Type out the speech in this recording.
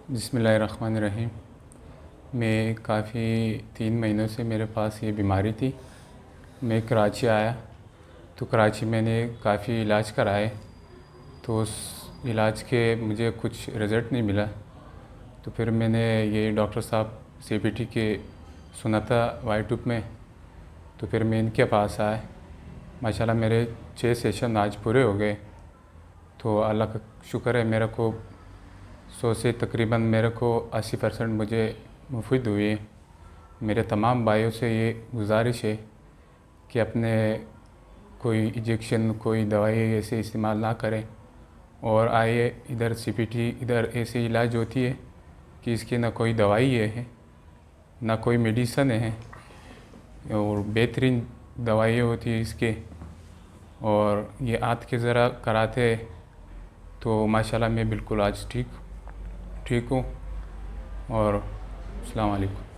बिस्मिल्लाहिर्रहमानिर्रहीम। मैं काफ़ी 3 महीनों से मेरे पास ये बीमारी थी। मैं कराची आया तो कराची मैंने काफ़ी इलाज कराए, तो उस इलाज के मुझे कुछ रिज़ल्ट नहीं मिला। तो फिर मैंने ये डॉक्टर साहब सीपीटी के सुना था यूट्यूब में, तो फिर मैं इनके पास आया। माशाल्लाह मेरे 6 सेशन आज पूरे हो गए। तो अल्लाह का शुक्र है, मेरे को 100 से तकरीबन मेरे को 80% मुझे मुफीद हुई है। मेरे तमाम भाइयों से ये गुजारिश है कि अपने कोई इंजेक्शन, कोई दवाई ऐसे इस्तेमाल ना करें और आइए इधर सीपीटी, इधर ऐसी इलाज होती है कि इसकी ना कोई दवाई है ना कोई मेडिसन है, और बेहतरीन दवाइयाँ होती है इसके। और ये आत के ज़रा कराते तो माशाल्लाह मैं बिल्कुल आज ठीक हूँ। और अस्सलाम वालेकुम।